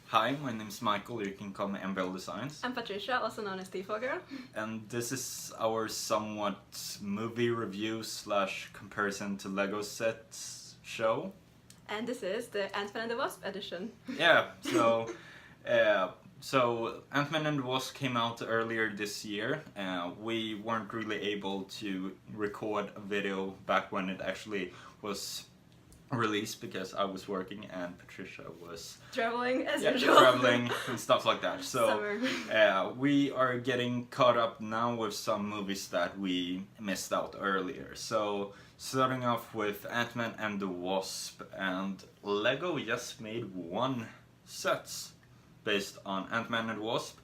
Hi, my name is Michael, you can call me MBL Designs. I'm Patricia, also known as Tfolgirl. And this is our somewhat movie review slash comparison to Lego sets show. And this is the Ant-Man and the Wasp edition. Yeah, so Ant-Man and the Wasp came out earlier this year. We weren't really able to record a video back when it actually was released because I was working and Patricia was Traveling as usual. traveling and stuff like that. So Summer. we are getting caught up now with some movies that we missed out earlier. So starting off with Ant-Man and the Wasp, and Lego just made one set based on Ant-Man and the Wasp,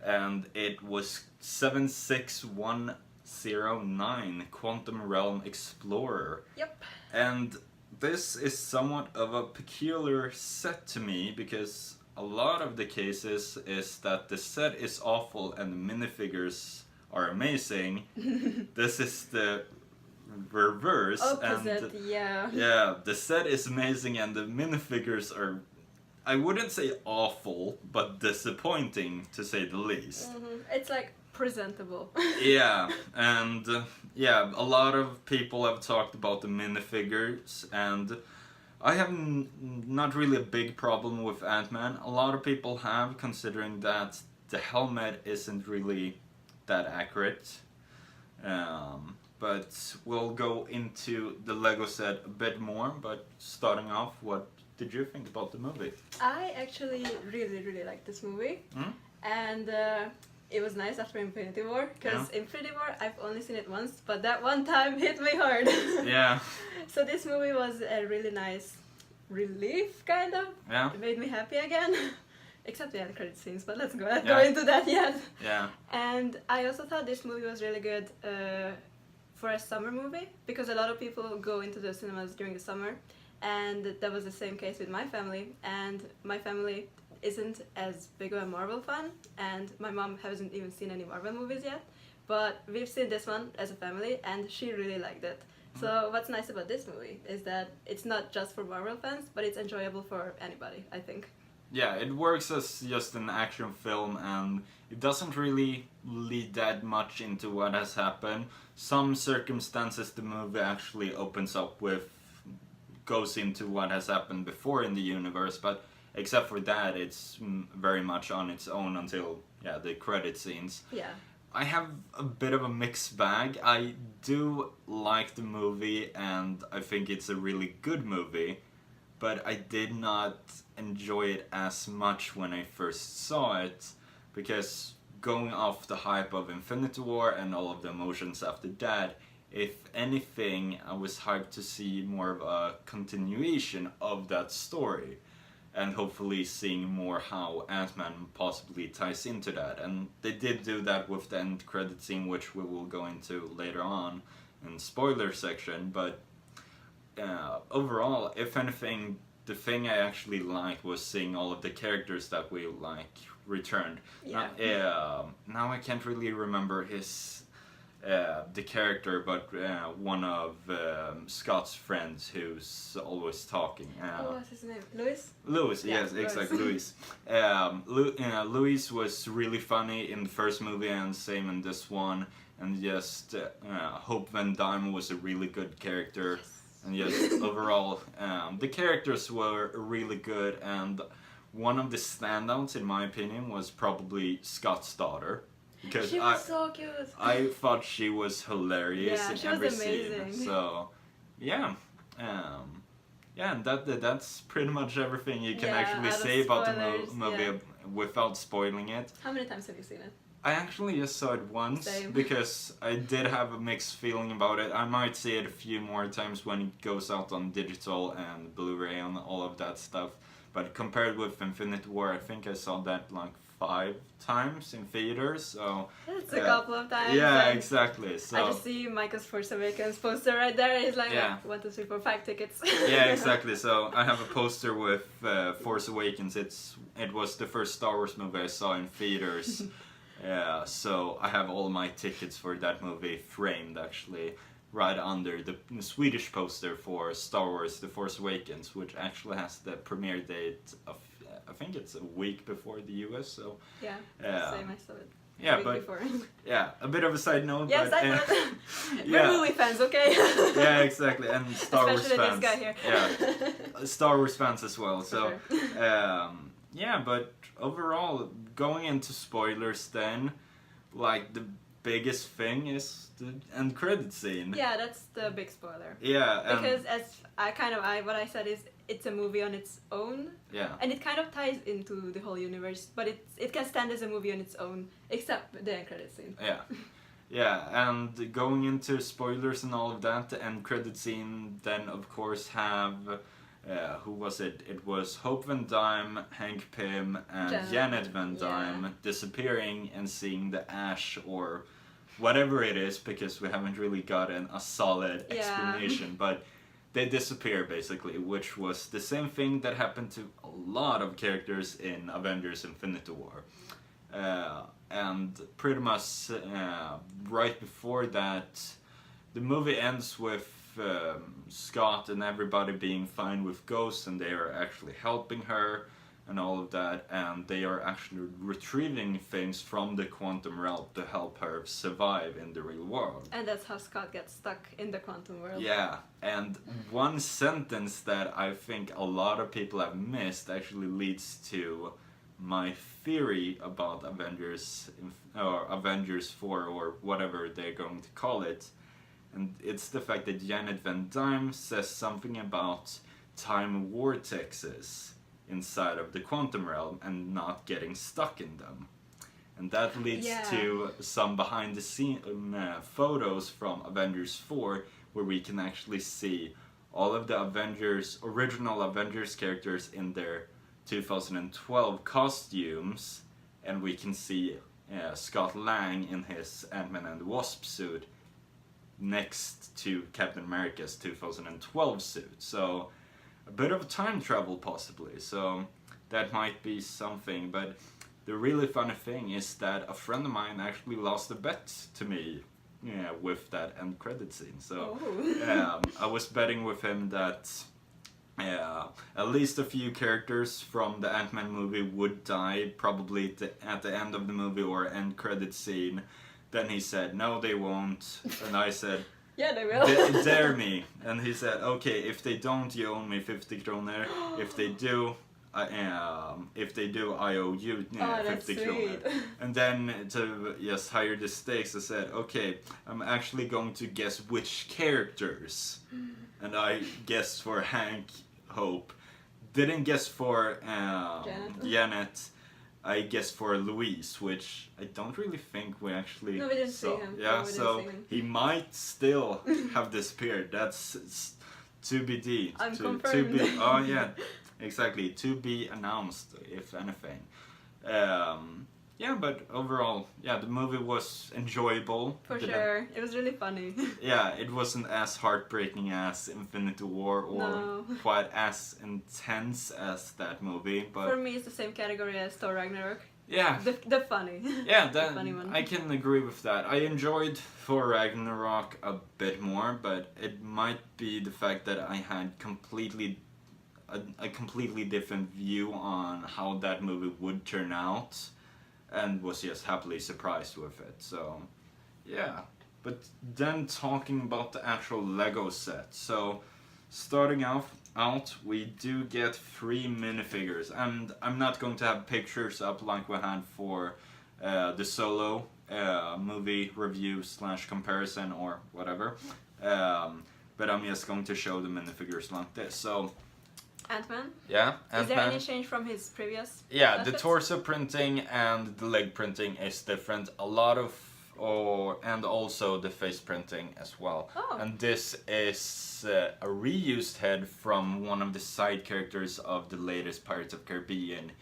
and it was 76109 Quantum Realm Explorer. Yep. And this is somewhat of a peculiar set to me because a lot of the cases is that the set is awful and the minifigures are amazing. This is the reverse. Opposite, and yeah. Yeah, the set is amazing and the minifigures are, I wouldn't say awful, but disappointing to say the least. It's like presentable. Yeah, and yeah, a lot of people have talked about the minifigures, and I have not really a big problem with Ant-Man. A lot of people have, considering that the helmet isn't really that accurate. But we'll go into the Lego set a bit more, but starting off, what did you think about the movie? I actually really liked this movie. And it was nice after Infinity War, because Infinity War I've only seen it once, but that one time hit me hard. Yeah. So this movie was a really nice relief, kind of. Yeah. It made me happy again. Except the end credit scenes, but let's go into that yet. Yeah. And I also thought this movie was really good for a summer movie, because a lot of people go into the cinemas during the summer, and that was the same case with my family. And my family isn't as big of a Marvel fan, and my mom hasn't even seen any Marvel movies yet, but we've seen this one as a family and she really liked it. So what's nice about this movie is that it's not just for Marvel fans, but it's enjoyable for anybody, I think. Yeah, it works as just an action film and it doesn't really lead that much into what has happened. Some circumstances the movie actually opens up with, goes into what has happened before in the universe, but except for that, it's very much on its own until, the credit scenes. Yeah. I have a bit of a mixed bag. I do like the movie and I think it's a really good movie, but I did not enjoy it as much when I first saw it, because going off the hype of Infinity War and all of the emotions after that, if anything, I was hyped to see more of a continuation of that story, and hopefully seeing more how Ant-Man possibly ties into that. And they did do that with the end credit scene, which we will go into later on in spoiler section, but overall, if anything, the thing I actually liked was seeing all of the characters that we returned. Yeah. Now I can't really remember the character, but one of Scott's friends who's always talking. What's his name? Louis? Louis, Yeah, yes, Louis. exactly, Louis. Louis was really funny in the first movie and same in this one. And just Hope Van Dyne was a really good character. Yes. And just overall, the characters were really good. And one of the standouts, in my opinion, was probably Scott's daughter. Because She was so cute. I thought she was hilarious Yeah, in she was every amazing. scene. So, yeah. And that's pretty much everything you can actually out of say about the spoilers, movie without spoiling it. How many times have you seen it? I actually just saw it once Same. because I did have a mixed feeling about it. I might see it a few more times when it goes out on digital and Blu-ray and all of that stuff. But compared with Infinity War, I think I saw that like 5 times in theaters. So That's a couple of times. yeah, and exactly. So I just see Michael's Force Awakens poster right there. He's like, Yeah. 1, 2, 3, 4, 5 tickets. yeah, exactly. So I have a poster with Force Awakens. It was the first Star Wars movie I saw in theaters. Yeah, so I have all my tickets for that movie framed actually right under the Swedish poster for Star Wars The Force Awakens, which actually has the premiere date of I think it's a week before the US. So Yeah, same. I saw it. Yeah, week but before. yeah, a bit of a side note. Yes, but, I know. yeah. We're movie fans, okay? Yeah, exactly, and Star Wars Especially fans. this guy here. Yeah, Star Wars fans as well. So, Sure. yeah, but overall, going into spoilers, then, like the biggest thing is the end credit scene. Yeah, that's the big spoiler. Yeah, Because as what I said is it's a movie on its own. Yeah. And it kind of ties into the whole universe, but it can stand as a movie on its own, except the end credit scene. Yeah. Yeah, and going into spoilers and all of that, the end credit scene then of course have who was it? It was Hope Van Dyne, Hank Pym, and Janet Van Dyne disappearing and seeing the ash or whatever it is, because we haven't really gotten a solid explanation, but they disappear basically, which was the same thing that happened to a lot of characters in Avengers Infinity War. And pretty much right before that, the movie ends with Scott and everybody being fine with Ghost, and they are actually helping her and all of that, and they are actually retrieving things from the quantum realm to help her survive in the real world. And that's how Scott gets stuck in the quantum world. Yeah, and one sentence that I think a lot of people have missed actually leads to my theory about Avengers, or Avengers 4, or whatever they're going to call it. And it's the fact that Janet Van Dyne says something about time vortexes inside of the quantum realm and not getting stuck in them. And that leads to some behind the scene photos from Avengers 4, where we can actually see all of the original Avengers characters in their 2012 costumes, and we can see Scott Lang in his Ant-Man and the Wasp suit next to Captain America's 2012 suit. So a bit of time travel possibly, so that might be something. But the really funny thing is that a friend of mine actually lost a bet to me with that end credit scene. So I was betting with him that at least a few characters from the Ant-Man movie would die, probably at the end of the movie or end credit scene. Then he said, no, they won't. And I said, yeah, they will. Dare me. And he said, okay, if they don't, you owe me 50 kroner. If they do, I owe you 50 kroner. And then to just higher the stakes, I said, okay, I'm actually going to guess which characters. And I guessed for Hank, Hope. Didn't guess for Janet. I guessed for Luis, which I don't really think we actually No, we didn't saw. see him. Yeah, No, we so didn't see him. he might still have disappeared. That's to be d. Unconfirmed. Oh yeah, exactly. To be announced, if anything. Yeah, but overall, yeah, the movie was enjoyable. For sure, it was really funny. Yeah, it wasn't as heartbreaking as Infinity War or quite as intense as that movie, but for me it's the same category as Thor Ragnarok. Yeah. The funny. Yeah, the funny one. I can agree with that. I enjoyed Thor Ragnarok a bit more, but it might be the fact that I had a completely different view on how that movie would turn out, and was just happily surprised with it. So, yeah. But then talking about the actual Lego set. So, starting out, we do get 3 minifigures. And I'm not going to have pictures up like we had for the Solo movie review / comparison or whatever. But I'm just going to show the minifigures like this. So, Ant-Man? Yeah, Ant-Man. Is there any change from his previous Yeah, the outfits? torso printing and the leg printing is different. A lot of, and also the face printing as well. Oh. And this is a reused head from one of the side characters of the latest Pirates of Caribbean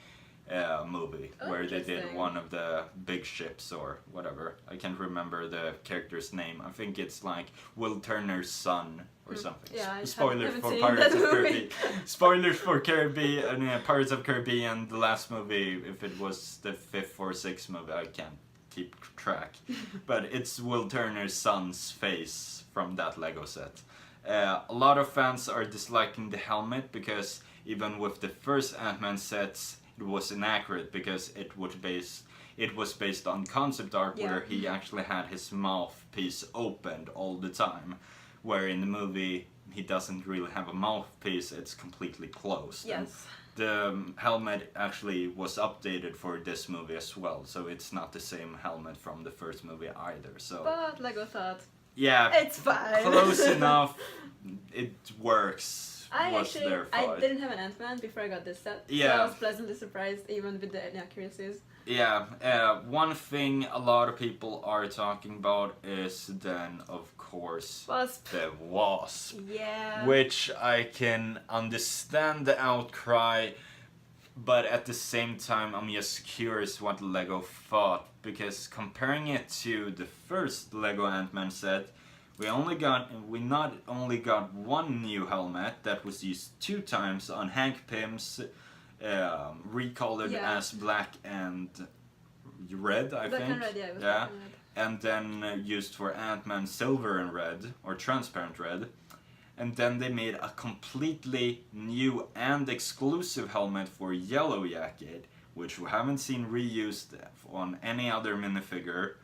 movie, where they did one of the big ships or whatever. I can't remember the character's name. I think it's like Will Turner's son or something. Yeah, Spoilers for Pirates of Caribbean. Spoilers for Caribbean, Pirates of Caribbean, the last movie. If it was the 5th or 6th movie, I can't keep track. But it's Will Turner's son's face from that Lego set. A lot of fans are disliking the helmet because even with the first Ant-Man sets, was inaccurate because it was based on concept art Yeah. where he actually had his mouthpiece opened all the time, where in the movie he doesn't really have a mouthpiece, it's completely closed. And Yes. the helmet actually was updated for this movie as well, so it's not the same helmet from the first movie either. So But Lego thought, yeah, it's fine. close enough. It works. I Was their I fault. didn't have an Ant-Man before I got this set. So Yeah. I was pleasantly surprised even with the inaccuracies. Yeah, one thing a lot of people are talking about is then, of course, Wasp. the Wasp. Yeah. Which I can understand the outcry, but at the same time I'm just curious what Lego thought, because comparing it to the first Lego Ant-Man set, we not only got one new helmet that was used 2 times on Hank Pym's, recolored Yeah. as black and red, I Black think. and red, yeah. It was Yeah. black and red. And then used for Ant-Man silver and red, or transparent red. And then they made a completely new and exclusive helmet for Yellow Jacket, which we haven't seen reused on any other minifigure.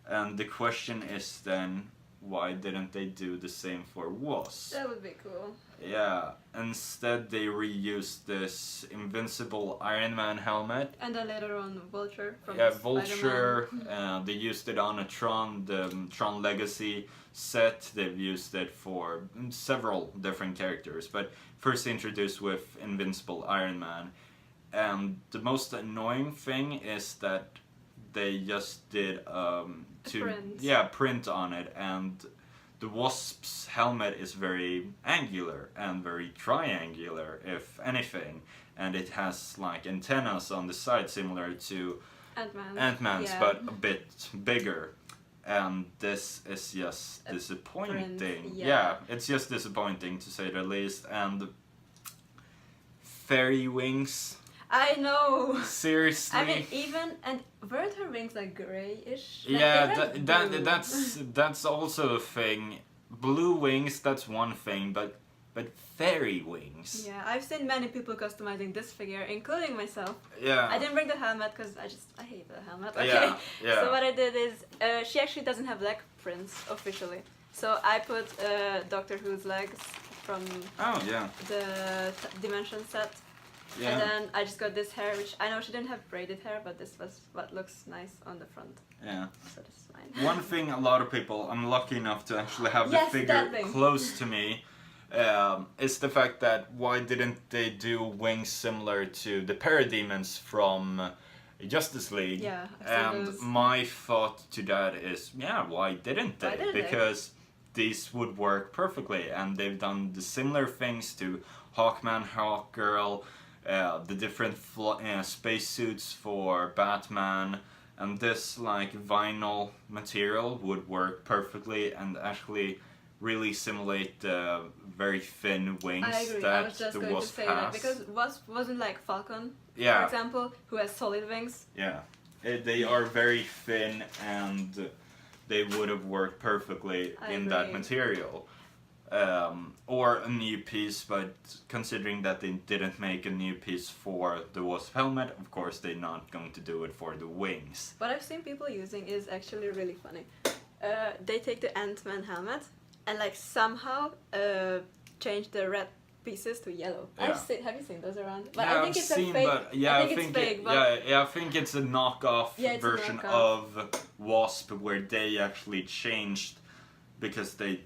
And the question is then, why didn't they do the same for Wasp? That would be cool. Yeah, instead they reused this invincible Iron Man helmet. And then later on, Vulture from Yeah, Spider-Man. Vulture, they used it on a the Tron Legacy set. They've used it for several different characters, but first introduced with Invincible Iron Man. And the most annoying thing is that they just did print on it, and the Wasp's helmet is very angular and very triangular, if anything, and it has like antennas on the side similar to Ant-Man's, Yeah. but a bit bigger. And this is just disappointing. print, yeah. Yeah, it's just disappointing to say the least. And fairy wings, I know. seriously. I mean, weren't her wings like grayish? Yeah, that's also a thing. Blue wings, that's one thing, but fairy wings. Yeah, I've seen many people customizing this figure, including myself. Yeah. I didn't bring the helmet because I hate the helmet. Okay. Yeah. So what I did is, she actually doesn't have leg prints officially. So I put Doctor Who's legs from Oh yeah. the Dimension set. Yeah. And then I just got this hair, which I know she didn't have braided hair, but this was what looks nice on the front. Yeah. So this is fine. One thing a lot of people, I'm lucky enough to actually have Yes, the that figure thing. close to me, is the fact that why didn't they do wings similar to the Parademons from Justice League? Yeah, I've seen And those. my thought to that is, yeah, why didn't they? Why didn't they? Because these would work perfectly, and they've done the similar things to Hawkman, Hawkgirl, the different spacesuits for Batman, and this like vinyl material would work perfectly and actually really simulate the very thin wings I agree. that I was just the going to Wasp say has. that because Wasp wasn't like Falcon, for Yeah, example, who has solid wings. yeah. They are very thin, and they would have worked perfectly I in that agree. material. Or a new piece, but considering that they didn't make a new piece for the Wasp helmet, of course they're not going to do it for the wings. What I've seen people using is actually really funny. They take the Ant-Man helmet and like somehow change the red pieces to yellow. Yeah. Have you seen those around? But Yeah, I think I've it's seen, a fake. but yeah, I think it's fake, but I think it's a knockoff Yeah, it's a version knockoff. of Wasp where they actually changed because they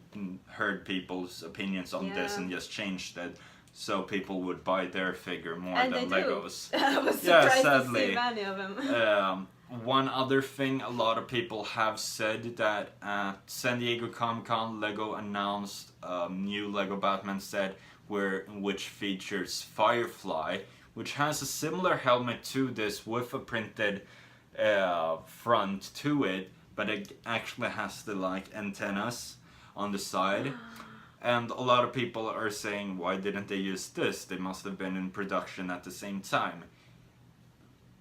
heard people's opinions on this Yeah. and just changed it so people would buy their figure more And than they do. Legos. I was Yeah, surprised to sadly. see many of them. One other thing a lot of people have said that at San Diego Comic-Con, Lego announced a new Lego Batman set which features Firefly, which has a similar helmet to this with a printed front to it, but it actually has the like antennas on the side. And a lot of people are saying, why didn't they use this? They must have been in production at the same time.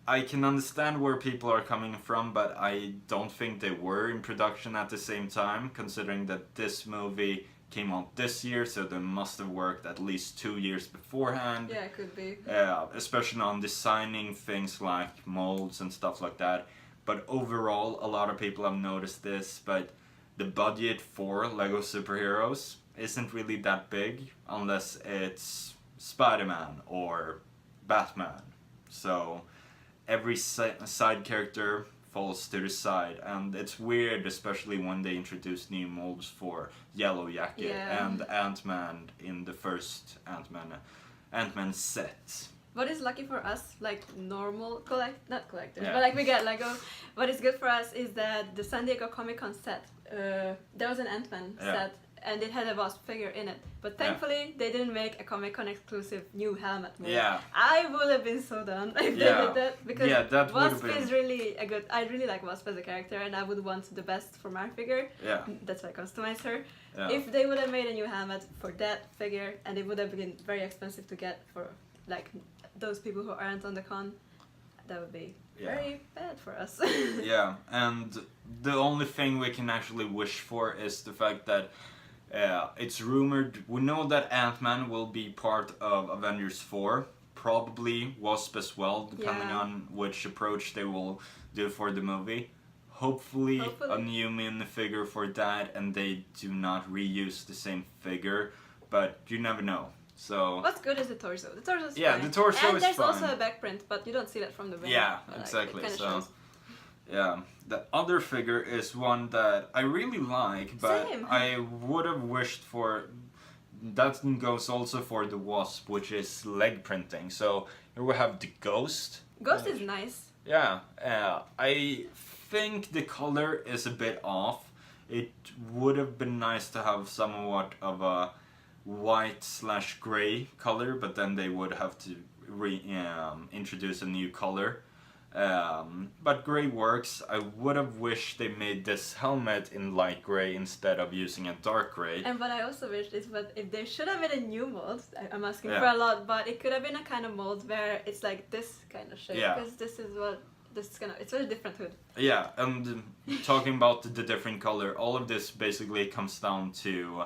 I can understand where people are coming from, but I don't think they were in production at the same time, considering that this movie came out this year, so they must have worked at least 2 years beforehand. Yeah, it could be. Especially on designing things like molds and stuff like that. But overall, a lot of people have noticed this, but the budget for Lego superheroes isn't really that big unless it's Spider-Man or Batman. So every side character falls to the side, and it's weird, especially when they introduce new molds for Yellow Jacket and Ant-Man in the first Ant-Man set. What is lucky for us, like normal not collectors, Yeah. but like we get Lego. What is good for us is that the San Diego Comic-Con set, there was an Ant-Man set, and it had a Wasp figure in it. But thankfully, they didn't make a Comic-Con exclusive new helmet mold. Yeah. I would have been so done if they did that, because that Wasp is really a good. I really like Wasp as a character, and I would want the best for my figure. Yeah. That's why I customized her. Yeah. If they would have made a new helmet for that figure, and it would have been very expensive to get for like those people who aren't on the con, that would be very bad for us. Yeah, and the only thing we can actually wish for is the fact that it's rumored, we know that Ant-Man will be part of Avengers 4, probably Wasp as well, depending on which approach they will do for the movie. Hopefully a new minifigure for that, and they do not reuse the same figure, but you never know. So what's good is the torso. The torso is fine. The torso is fine. And there's also a back print, but you don't see that from the video. Yeah, like, exactly. So shows. yeah, the other figure is one that I really like, but Same. I would have wished for. That goes also for the Wasp, which is leg printing. So here we have the Ghost. Ghost is nice. Yeah, I think the color is a bit off. It would have been nice to have somewhat of a white/gray color, but then they would have to introduce a new color. But gray works. I would have wished they made this helmet in light gray instead of using a dark gray. And what I also wished is, but if they should have made a new mold, I'm asking for a lot, but it could have been a kind of mold where it's like this kind of shape, because this is what this is it's a very different hood. Yeah, and talking about the different color, all of this basically comes down to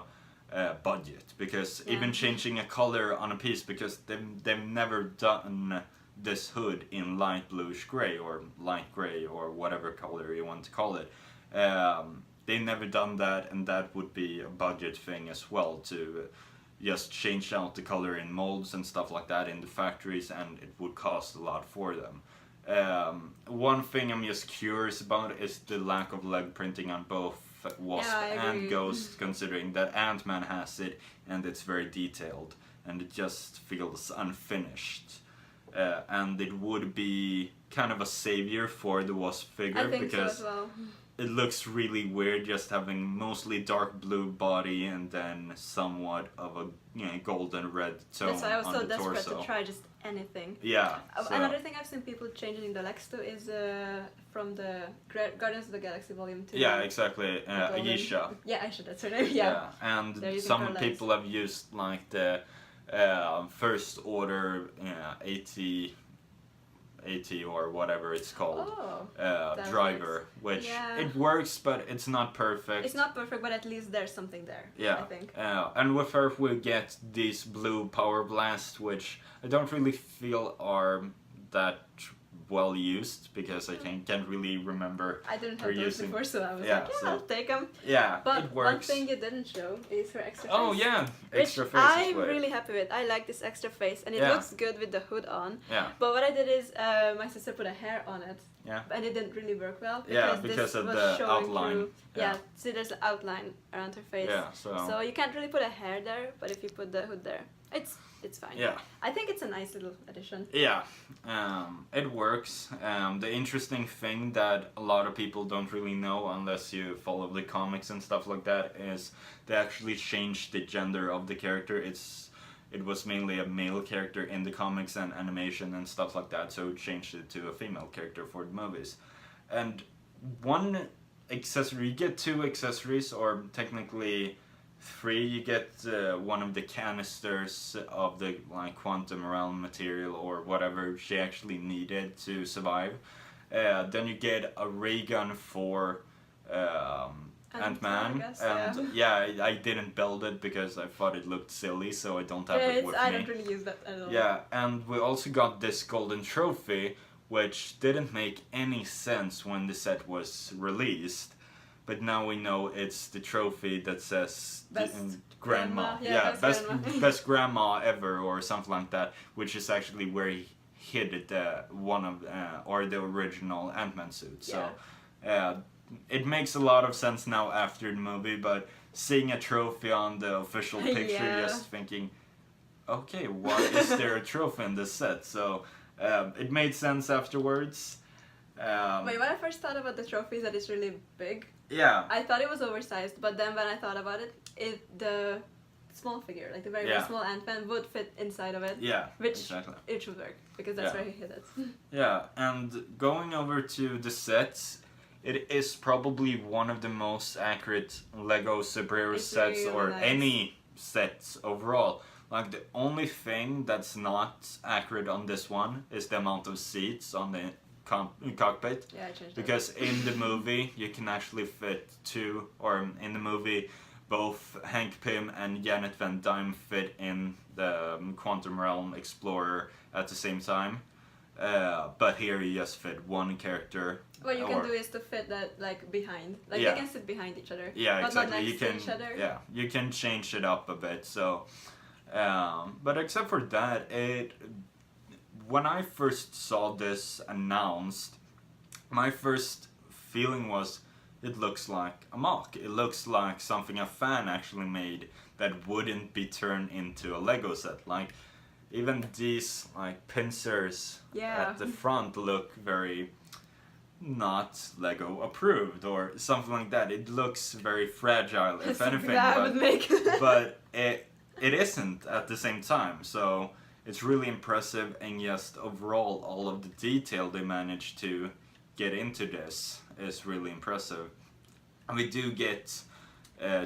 budget, because even changing a color on a piece, because they've never done this hood in light bluish gray or light gray or whatever color you want to call it. They've never done that, and that would be a budget thing as well, to just change out the color in molds and stuff like that in the factories, and it would cost a lot for them. One thing I'm just curious about is the lack of leg printing on both Wasp and Ghost, considering that Ant-Man has it and it's very detailed and it just feels unfinished. And it would be kind of a savior for the Wasp figure, because so as well. It looks really weird just having mostly dark blue body and then somewhat of a golden red tone. That's why I was so desperate torso. to try just anything. Yeah. Another thing I've seen people changing the legs to is from the Guardians of the Galaxy Volume 2. Yeah, exactly. Aisha. Yeah, Aisha, that's her name. Yeah. And some people have used like the First Order 80 or whatever it's called driver, which it works, but it's not perfect. It's not perfect, but at least there's something there. Yeah, I think. And with her we get these blue power blasts, which I don't really feel are that well used, because I can't really remember. I didn't have those before, so I was I'll take them. Yeah, but it works. One thing you didn't show is her extra face. Oh yeah, extra face. I'm really happy with. I like this extra face, and it looks good with the hood on. Yeah. But what I did is my sister put a hair on it. Yeah. And it didn't really work well. Because of the outline. See, there's an outline around her face. Yeah. So you can't really put a hair there, but if you put the hood there, it's fine. Yeah. I think it's a nice little addition. Yeah. It works. The interesting thing that a lot of people don't really know unless you follow the comics and stuff like that is they actually changed the gender of the character. It was mainly a male character in the comics and animation and stuff like that, so it changed it to a female character for the movies. And one accessory, you get 2 accessories, or technically 3. You get one of the canisters of the quantum realm material or whatever she actually needed to survive. Then you get a ray gun for Ant-Man, I guess, and I didn't build it because I thought it looked silly, so I don't have it with I me. don't really use that at all. Yeah, and we also got this golden trophy, which didn't make any sense when the set was released, but now we know it's the trophy that says Best grandma. Yeah, best grandma. best grandma ever, or something like that, which is actually where he hid one of or the original Ant-Man suit. So it makes a lot of sense now after the movie, but seeing a trophy on the official picture, Yeah. just thinking, okay, why is there a trophy in this set? So it made sense afterwards. Wait, when I first thought about the trophy, is that it's really big. Yeah. I thought it was oversized, but then when I thought about it, the small figure, like the very small Ant-Man, would fit inside of it. Yeah, which exactly. It should work, because that's where he hid it. Yeah, and going over to the sets, it is probably one of the most accurate Lego superhero sets, really or nice. any sets overall. Like, the only thing that's not accurate on this one is the amount of seats on the cockpit. Yeah, I changed Because in the movie, you can actually fit two, or in the movie, both Hank Pym and Janet Van Dyne fit in the Quantum Realm Explorer at the same time. But here you just fit one character. What you can do is to fit that like behind, like Yeah. they can sit behind each other. Yeah, but exactly. Not next You can, to each other. yeah, you can change it up a bit. So, but except for that, when I first saw this announced, my first feeling was, it looks like a mock. It looks like something a fan actually made that wouldn't be turned into a Lego set. Like, even these like pincers at the front look very not Lego approved or something like that. It looks very fragile, if anything, but it isn't at the same time. So it's really impressive, and just overall all of the detail they managed to get into this is really impressive. And we do get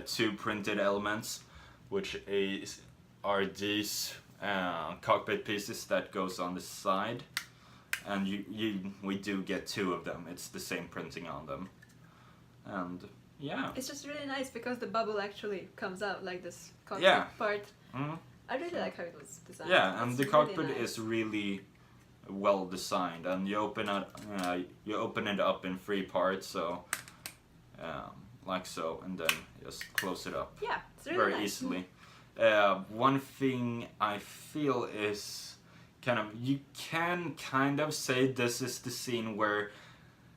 two printed elements, which are these cockpit pieces that goes on the side, and we do get two of them. It's the same printing on them, and yeah, it's just really nice because the bubble actually comes out like this cockpit part. Mm-hmm. I really like how it was designed. Yeah, and it's the really cockpit nice. is really well designed, and you open it up in 3 parts, so like so, and then just close it up. Yeah, it's really very nice. easily. One thing I feel is you can kind of say this is the scene where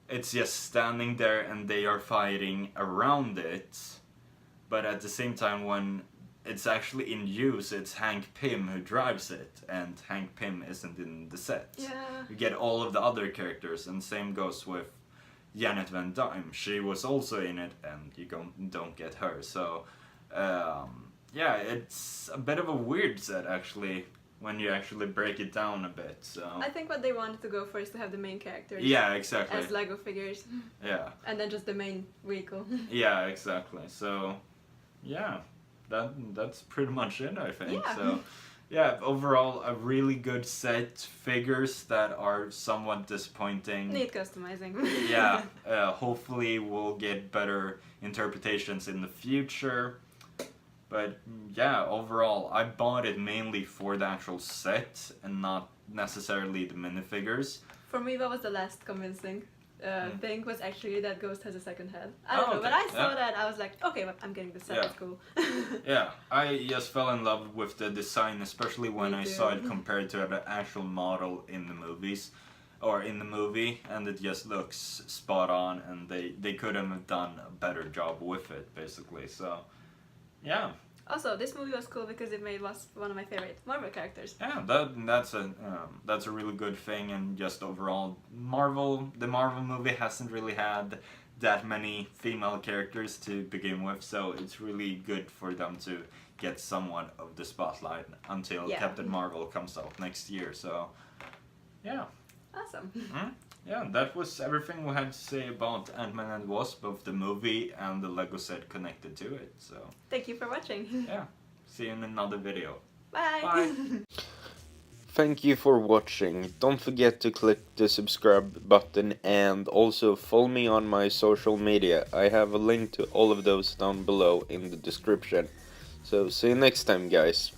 it's just standing there and they are fighting around it, but at the same time when it's actually in use, it's Hank Pym who drives it, and Hank Pym isn't in the set. Yeah. You get all of the other characters, and same goes with Janet Van Dyne. She was also in it, and you don't get her. So, yeah, it's a bit of a weird set, actually, when you actually break it down a bit. So I think what they wanted to go for is to have the main characters. Yeah, exactly. As Lego figures. Yeah. And then just the main vehicle. Yeah, exactly. So, yeah, that's pretty much it, I think. Yeah. So, yeah, overall, a really good set. Figures that are somewhat disappointing. Need customizing. Yeah, hopefully we'll get better interpretations in the future. But yeah, overall, I bought it mainly for the actual set and not necessarily the minifigures. For me, what was the last convincing thing was actually that Ghost has a second head. I don't know, when I saw that, I was like, okay, well, I'm getting the set, it's cool. Yeah, I just fell in love with the design, especially when I saw it compared to the actual model in the movies. Or in the movie, and it just looks spot on, and they couldn't have done a better job with it, basically, so yeah. Also, this movie was cool because it made Wasp one of my favorite Marvel characters. Yeah, that's a really good thing, and just overall, the Marvel movie hasn't really had that many female characters to begin with, so it's really good for them to get somewhat of the spotlight until Captain Marvel comes out next year, so yeah. Awesome. Yeah, that was everything we had to say about Ant-Man and Wasp, both the movie and the Lego set connected to it. So thank you for watching. Yeah, see you in another video. Bye. Bye. thank you for watching. Don't forget to click the subscribe button and also follow me on my social media. I have a link to all of those down below in the description. So see you next time, guys.